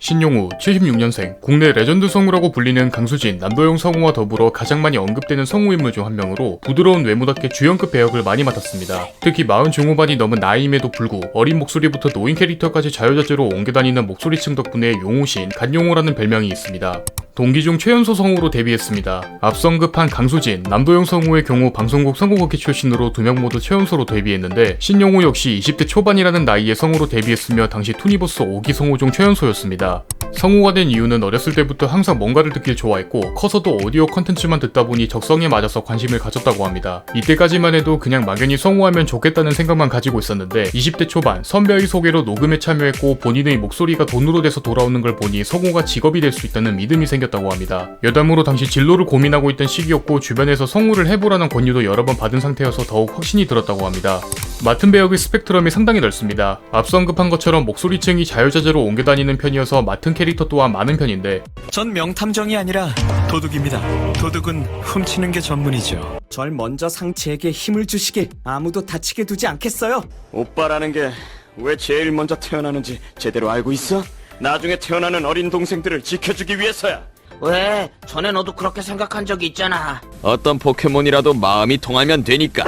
신용우 76년생, 국내 레전드 성우라고 불리는 강수진, 남도영 성우와 더불어 가장 많이 언급되는 성우 인물 중 한 명으로 부드러운 외모답게 주연급 배역을 많이 맡았습니다. 특히 40 중후반이 넘은 나이임에도 불구 어린 목소리부터 노인 캐릭터까지 자유자재로 옮겨다니는 목소리층 덕분에 용우신, 간용우라는 별명이 있습니다. 동기 중 최연소 성우로 데뷔했습니다. 앞서 언급한 강수진, 남도영 성우의 경우 방송국 성우극기 출신으로 2명 모두 최연소로 데뷔했는데 신용우 역시 20대 초반이라는 나이에 성우로 데뷔했으며 당시 투니버스 5기 성우 중 최연소였습니다. 성우가 된 이유는 어렸을 때부터 항상 뭔가를 듣길 좋아했고 커서도 오디오 컨텐츠만 듣다 보니 적성에 맞아서 관심을 가졌다고 합니다. 이때까지만 해도 그냥 막연히 성우하면 좋겠다는 생각만 가지고 있었는데 20대 초반 선배의 소개로 녹음에 참여했고 본인의 목소리가 돈으로 돼서 돌아오는 걸 보니 성우가 직업이 될 수 있다는 믿음이 생겼다고 합니다. 여담으로 당시 진로를 고민하고 있던 시기였고 주변에서 성우를 해보라는 권유도 여러 번 받은 상태여서 더욱 확신이 들었다고 합니다. 맡은 배역의 스펙트럼이 상당히 넓습니다. 앞서 언급한 것처럼 목소리층이 자유자재로 옮겨다니는 편이어서 맡은 캐릭터 또한 많은 편인데 전 명탐정이 아니라 도둑입니다. 도둑은 훔치는 게 전문이죠. 절 먼저 상체에게 힘을 주시길 아무도 다치게 두지 않겠어요. 오빠라는 게 왜 제일 먼저 태어나는지 제대로 알고 있어? 나중에 태어나는 어린 동생들을 지켜주기 위해서야. 왜? 전에 너도 그렇게 생각한 적이 있잖아. 어떤 포켓몬이라도 마음이 통하면 되니까.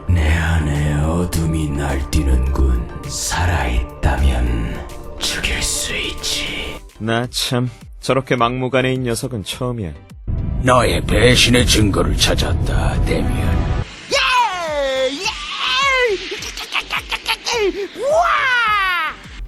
내 안에 어둠이 날뛰는군. 살아있다면 죽일 수 있지. 나 참 저렇게 막무가내인 녀석은 처음이야. 너의 배신의 증거를 찾았다, 데미안.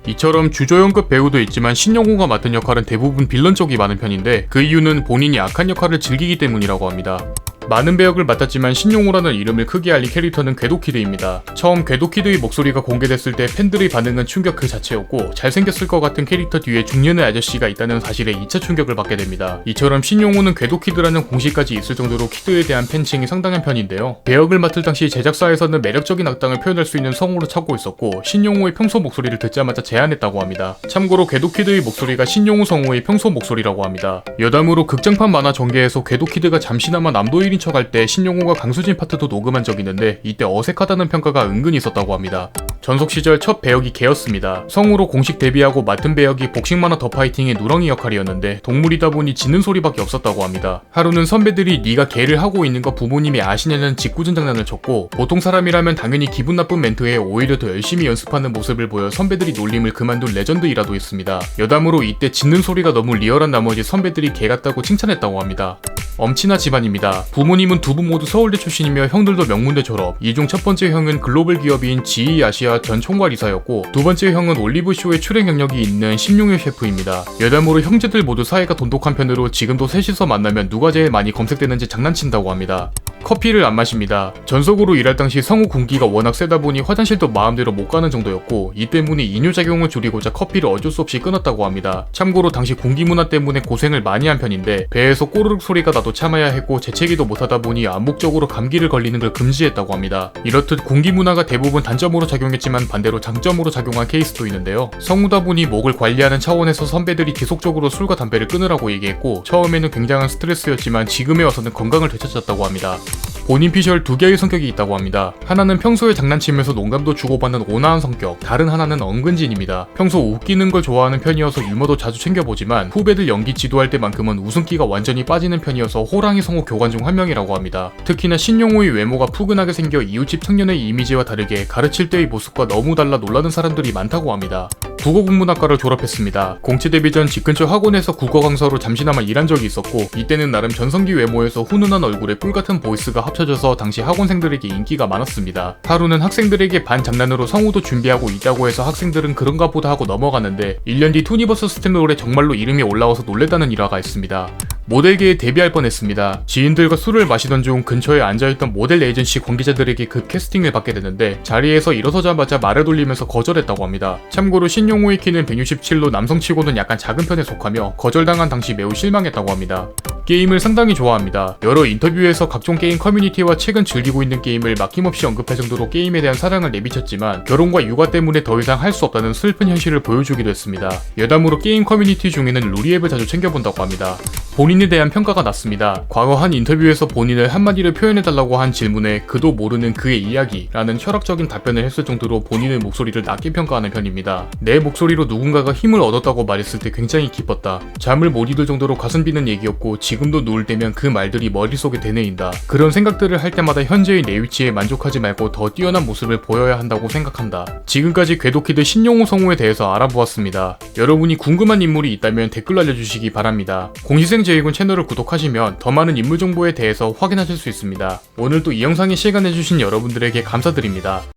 이처럼 주조연급 배우도 있지만 신용우가 맡은 역할은 대부분 빌런 쪽이 많은 편인데 그 이유는 본인이 악한 역할을 즐기기 때문이라고 합니다. 많은 배역을 맡았지만 신용우라는 이름을 크게 알린 캐릭터는 궤도키드입니다. 처음 궤도키드의 목소리가 공개됐을 때 팬들의 반응은 충격 그 자체였고 잘생겼을 것 같은 캐릭터 뒤에 중년의 아저씨가 있다는 사실에 2차 충격을 받게 됩니다. 이처럼 신용우는 궤도키드라는 공식까지 있을 정도로 키드에 대한 팬층이 상당한 편인데요. 배역을 맡을 당시 제작사에서는 매력적인 악당을 표현할 수 있는 성우로 찾고 있었고 신용우의 평소 목소리를 듣자마자 제안했다고 합니다. 참고로 궤도키드의 목소리가 신용우 성우의 평소 목소리라고 합니다. 여담으로 극장판 만화 전개에서 궤도키드가 잠시나마 남도일인 척할 때 신용우가 강수진 파트도 녹음한 적이 있는데 이때 어색하다는 평가가 은근히 있었다고 합니다. 전속 시절 첫 배역이 개였습니다. 성우로 공식 데뷔하고 맡은 배역이 복식 만화 더 파이팅의 누렁이 역할이었는데 동물이다 보니 짖는 소리밖에 없었다고 합니다. 하루는 선배들이 네가 개를 하고 있는 거 부모님이 아시냐는 짓궂은 장난을 쳤고 보통 사람이라면 당연히 기분 나쁜 멘트에 오히려 더 열심히 연습하는 모습을 보여 선배들이 놀림을 그만둔 레전드이라도 있습니다. 여담으로 이때 짖는 소리가 너무 리얼한 나머지 선배들이 개 같다고 칭찬했다고 합니다. 엄친아 집안입니다. 부모님은 두 분 모두 서울대 출신이며 형들도 명문대 졸업. 이 중 첫 번째 형은 글로벌 기업인 GE 아시아 전 총괄이사였고 두 번째 형은 올리브쇼에 출연 경력이 있는 심용일 셰프입니다. 여담으로 형제들 모두 사이가 돈독한 편으로 지금도 셋이서 만나면 누가 제일 많이 검색되는지 장난친다고 합니다. 커피를 안 마십니다. 전속으로 일할 당시 성우 군기가 워낙 세다 보니 화장실도 마음대로 못 가는 정도였고 이 때문에 이뇨작용을 줄이고자 커피를 어쩔 수 없이 끊었다고 합니다. 참고로 당시 군기 문화 때문에 고생을 많이 한 편인데 배에서 꼬르륵 소리가 나도 참아야 했고 재채기도 못하다 보니 암묵적으로 감기를 걸리는 걸 금지했다고 합니다. 이렇듯 군기 문화가 대부분 단점으로 작용했지만 반대로 장점으로 작용한 케이스도 있는데요. 성우다 보니 목을 관리하는 차원에서 선배들이 계속적으로 술과 담배를 끊으라고 얘기했고 처음에는 굉장한 스트레스였지만 지금에 와서는 건강을 되찾았다고 합니다. 본인 피셜 두 개의 성격이 있다고 합니다. 하나는 평소에 장난치면서 농담도 주고받는 온화한 성격, 다른 하나는 엉근진입니다. 평소 웃기는 걸 좋아하는 편이어서 유머도 자주 챙겨보지만 후배들 연기 지도할 때만큼은 웃음기가 완전히 빠지는 편이어서 호랑이 성우 교관 중 한 명이라고 합니다. 특히나 신용우의 외모가 푸근하게 생겨 이웃집 청년의 이미지와 다르게 가르칠 때의 모습과 너무 달라 놀라는 사람들이 많다고 합니다. 국어국문학과를 졸업했습니다. 공채 데뷔 전 집 근처 학원에서 국어 강사로 잠시나마 일한 적이 있었고 이때는 나름 전성기 외모에서 훈훈한 얼굴에 꿀같은 보이스가 합쳐져서 당시 학원생들에게 인기가 많았습니다. 하루는 학생들에게 반 장난으로 성우도 준비하고 있다고 해서 학생들은 그런가 보다 하고 넘어가는데 1년 뒤 투니버스 스탠롤에 정말로 이름이 올라와서 놀랬다는 일화가 있습니다. 모델계에 데뷔할 뻔했습니다. 지인들과 술을 마시던 중 근처에 앉아있던 모델 에이전시 관계자들에게 급 캐스팅을 받게 되는데 자리에서 일어서자마자 말을 돌리면서 거절했다고 합니다. 참고로 신용우의 키는 167로 남성치고는 약간 작은 편에 속하며 거절당한 당시 매우 실망했다고 합니다. 게임을 상당히 좋아합니다. 여러 인터뷰에서 각종 게임 커뮤니티와 최근 즐기고 있는 게임을 막힘없이 언급할 정도로 게임에 대한 사랑을 내비쳤지만 결혼과 육아 때문에 더 이상 할 수 없다는 슬픈 현실을 보여주기도 했습니다. 여담으로 게임 커뮤니티 중에는 루리앱을 자주 챙겨본다고 합니다. 본인에 대한 평가가 낮습니다. 과거 한 인터뷰에서 본인을 한마디로 표현해달라고 한 질문에 그도 모르는 그의 이야기라는 철학적인 답변을 했을 정도로 본인의 목소리를 낮게 평가하는 편입니다. 내 목소리로 누군가가 힘을 얻었다고 말했을 때 굉장히 기뻤다. 잠을 못 이룰 정도로 가슴 비는 얘기였고 지금도 누울 때면 그 말들이 머릿속에 되뇌인다. 그런 생각들을 할 때마다 현재의 내 위치에 만족하지 말고 더 뛰어난 모습을 보여야 한다고 생각한다. 지금까지 궤도키드 신용호 성우에 대해서 알아보았습니다. 여러분이 궁금한 인물이 있다면 댓글로 알려주시기 바랍니다. 공시생제이군 채널을 구독하시면 더 많은 인물 정보에 대해서 확인하실 수 있습니다. 오늘도 이 영상에 시간 내주신 여러분들에게 감사드립니다.